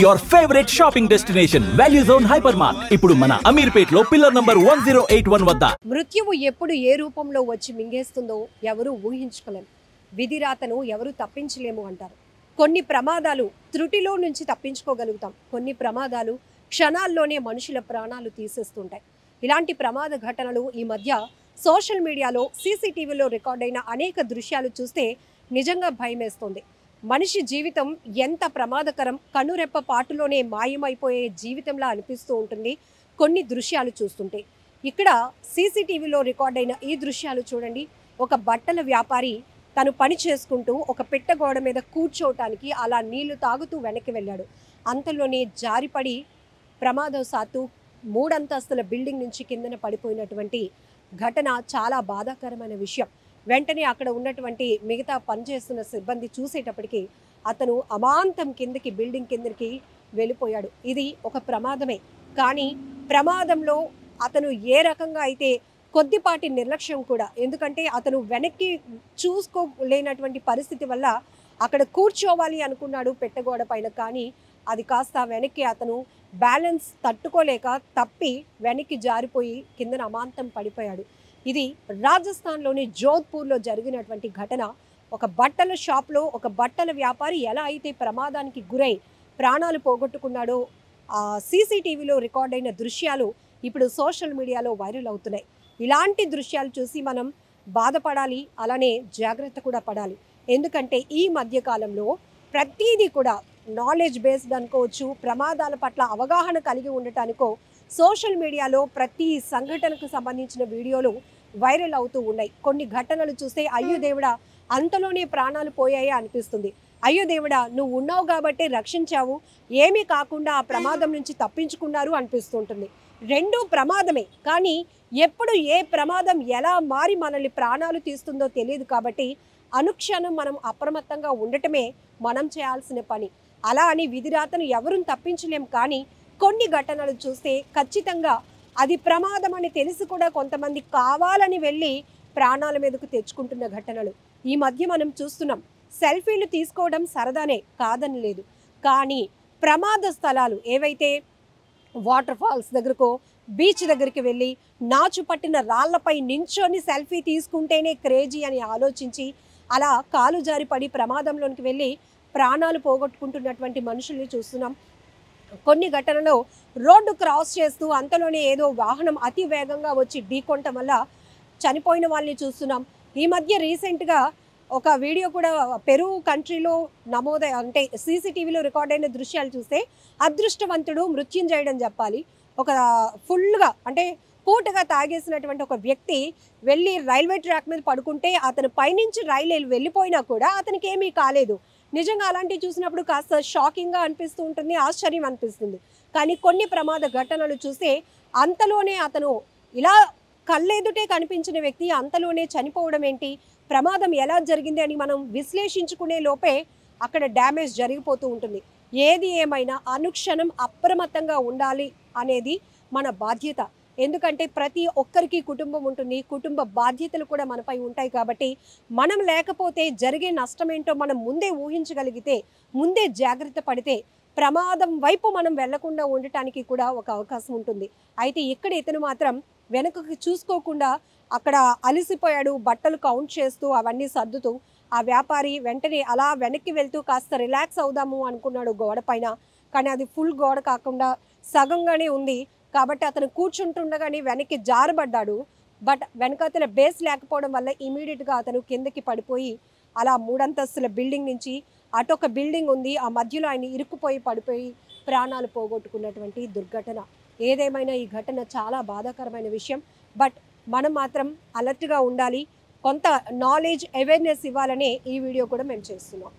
Your favorite shopping destination, Value Zone Hypermart. ఇప్పుడు మన అమీర్పేటలో పిల్లర్ నంబర్ 1081 వద్ద. మృత్యువు ఎప్పుడు ఏ రూపంలో వచ్చి మింగేస్తుందో ఎవరు ఊహించుకోలేం. విధిరాతను ఎవరు తప్పించలేము అంటారు. కొన్ని ప్రమాదాలు త్రుటిలో నుంచి తప్పించుకోగలుగుతాం. కొన్ని ప్రమాదాలు క్షణాల్లోనే మనుషుల ప్రాణాలు తీసేస్తుంటాయి. ఇలాంటి ప్రమాద ఘటనలు ఈ మధ్య సోషల్ మీడియాలో సీసీటీవీలో రికార్డైన అనేక దృశ్యాలు చూస్తే నిజంగా భయమేస్తుంది. మనిషి జీవితం ఎంత ప్రమాదకరం, కనురెప్ప పాటులోనే మాయమైపోయే జీవితంలా అనిపిస్తూ ఉంటుంది కొన్ని దృశ్యాలు చూస్తుంటే. ఇక్కడ సీసీటీవీలో రికార్డైన ఈ దృశ్యాలు చూడండి. ఒక బట్టల వ్యాపారి తను పని చేసుకుంటూ ఒక పిట్టగోడ మీద కూర్చోవటానికి అలా నీళ్లు తాగుతూ వెనక్కి వెళ్ళాడు. అంతలోనే జారిపడి ప్రమాదవశాత్తు 3 అంతస్తుల బిల్డింగ్ నుంచి కిందన పడిపోయినటువంటి ఘటన చాలా బాధాకరమైన విషయం. వెంటనే అక్కడ ఉన్నటువంటి మిగతా పనిచేస్తున్న సిబ్బంది చూసేటప్పటికి అతను అమాంతం కిందకి బిల్డింగ్ కిందకి వెళ్ళిపోయాడు. ఇది ఒక ప్రమాదమే, కానీ ప్రమాదంలో అతను ఏ రకంగా అయితే కొద్దిపాటి నిర్లక్ష్యం కూడా, ఎందుకంటే అతను వెనక్కి చూసుకోలేనటువంటి పరిస్థితి వల్ల అక్కడ కూర్చోవాలి అనుకున్నాడు పెట్టగోడ పైన, కానీ అది కాస్త వెనక్కి అతను బ్యాలెన్స్ తట్టుకోలేక తప్పి వెనక్కి జారిపోయి కిందన అమాంతం పడిపోయాడు. ఇది రాజస్థాన్లోని జోధ్పూర్లో జరిగినటువంటి ఘటన. ఒక బట్టల షాప్లో ఒక బట్టల వ్యాపారి ఎలా అయితే ప్రమాదానికి గురై ప్రాణాలు పోగొట్టుకున్నాడో ఆ సీసీటీవీలో రికార్డ్ అయిన దృశ్యాలు ఇప్పుడు సోషల్ మీడియాలో వైరల్ అవుతున్నాయి. ఇలాంటి దృశ్యాలు చూసి మనం బాధపడాలి, అలానే జాగ్రత్త కూడా పడాలి. ఎందుకంటే ఈ మధ్యకాలంలో ప్రతిదీ కూడా నాలెడ్జ్ బేస్డ్ అనుకోవచ్చు, ప్రమాదాల పట్ల అవగాహన కలిగి ఉండటానికో సోషల్ మీడియాలో ప్రతి సంఘటనకు సంబంధించిన వీడియోలు వైరల్ అవుతూ ఉన్నాయి. కొన్ని ఘటనలు చూస్తే అయ్యో దేవుడా అంతలోనే ప్రాణాలు పోయాయే అనిపిస్తుంది. అయ్యో దేవుడా నువ్వు ఉన్నావు కాబట్టే రక్షించావు, ఏమీ కాకుండా ఆ ప్రమాదం నుంచి తప్పించుకున్నారు అనిపిస్తుంటుంది. రెండూ ప్రమాదమే, కానీ ఎప్పుడు ఏ ప్రమాదం ఎలా మారి మనల్ని ప్రాణాలు తీస్తుందో తెలియదు. కాబట్టి అనుక్షణం మనం అప్రమత్తంగా ఉండటమే మనం చేయాల్సిన పని. అలా అని విధిరాతను ఎవరూ తప్పించలేం, కానీ కొన్ని ఘటనలు చూస్తే ఖచ్చితంగా అది ప్రమాదం అని తెలిసి కూడా కొంతమంది కావాలని వెళ్ళి ప్రాణాల మీదకు తెచ్చుకుంటున్న ఘటనలు ఈ మధ్య మనం చూస్తున్నాం. సెల్ఫీలు తీసుకోవడం సరదానే, కాదని లేదు, కానీ ప్రమాద స్థలాలు ఏవైతే వాటర్ ఫాల్స్ దగ్గరకో బీచ్ దగ్గరికి వెళ్ళి నాచు పట్టిన రాళ్లపై నించొని సెల్ఫీ తీసుకుంటేనే క్రేజీ అని ఆలోచించి అలా కాలు జారి పడి ప్రమాదంలోనికి వెళ్ళి ప్రాణాలు పోగొట్టుకుంటున్నటువంటి మనుషుల్ని చూస్తున్నాం. కొన్ని ఘటనలో రోడ్డు క్రాస్ చేస్తూ అంతలోనే ఏదో వాహనం అతి వేగంగా వచ్చి ఢీకొనటం వల్ల చనిపోయిన వాళ్ళని చూస్తున్నాం. ఈ మధ్య రీసెంట్గా ఒక వీడియో కూడా పెరు కంట్రీలో అంటే సీసీటీవీలో రికార్డ్ అయిన దృశ్యాలు చూస్తే అదృష్టవంతుడు మృత్యుంజయుడని చెప్పాలి. ఒక ఫుల్గా అంటే పూటగా తాగేసినటువంటి ఒక వ్యక్తి వెళ్ళి రైల్వే ట్రాక్ మీద పడుకుంటే అతను పైనుంచి రైలు వెళ్ళిపోయినా కూడా అతనికి ఏమీ కాలేదు. నిజంగా అలాంటివి చూసినప్పుడు కాస్త షాకింగ్గా అనిపిస్తూ ఉంటుంది, ఆశ్చర్యం అనిపిస్తుంది. కానీ కొన్ని ప్రమాద ఘటనలు చూస్తే అంతలోనే అతను ఇలా కళ్ళెదుటే కనిపించిన వ్యక్తి అంతలోనే చనిపోవడం ఏంటి, ప్రమాదం ఎలా జరిగింది అని మనం విశ్లేషించుకునే లోపే అక్కడ డ్యామేజ్ జరిగిపోతూ ఉంటుంది. ఏది ఏమైనా అనుక్షణం అప్రమత్తంగా ఉండాలి అనేది మన బాధ్యత. ఎందుకంటే ప్రతి ఒక్కరికి కుటుంబం ఉంటుంది, కుటుంబ బాధ్యతలు కూడా మనపై ఉంటాయి. కాబట్టి మనం లేకపోతే జరిగే నష్టం ఏంటో మనం ముందే ఊహించగలిగితే, ముందే జాగ్రత్త పడితే ప్రమాదం వైపు మనం వెళ్లకుండా ఉండటానికి కూడా ఒక అవకాశం ఉంటుంది. అయితే ఇక్కడ ఇతను మాత్రం వెనకకి చూసుకోకుండా అక్కడ అలసిపోయాడు, బట్టలు కౌంట్ చేస్తూ అవన్నీ సర్దుతూ. ఆ వ్యాపారి వెంటనే అలా వెనక్కి వెళ్తూ కాస్త రిలాక్స్ అవుదాము అనుకున్నాడు గోడ పైన, కానీ అది ఫుల్ గోడ కాకుండా సగంగానే ఉంది. కాబట్టి అతను కూర్చుంటుండగానే వెనక్కి జారబడ్డాడు. బట్ వెనకాతల బేస్ లేకపోవడం వల్ల ఇమీడియట్గా అతను కిందకి పడిపోయి అలా 3 అంతస్తుల బిల్డింగ్ నుంచి అటొక బిల్డింగ్ ఉంది, ఆ మధ్యలో ఆయన ఇరుక్కుపోయి పడిపోయి ప్రాణాలు పోగొట్టుకున్నటువంటి దుర్ఘటన. ఏదేమైనా ఈ ఘటన చాలా బాధాకరమైన విషయం. బట్ మనం మాత్రం అలర్ట్గా ఉండాలి. కొంత నాలెడ్జ్ అవేర్నెస్ ఇవ్వాలనే ఈ వీడియో కూడా మేము చేస్తున్నాం.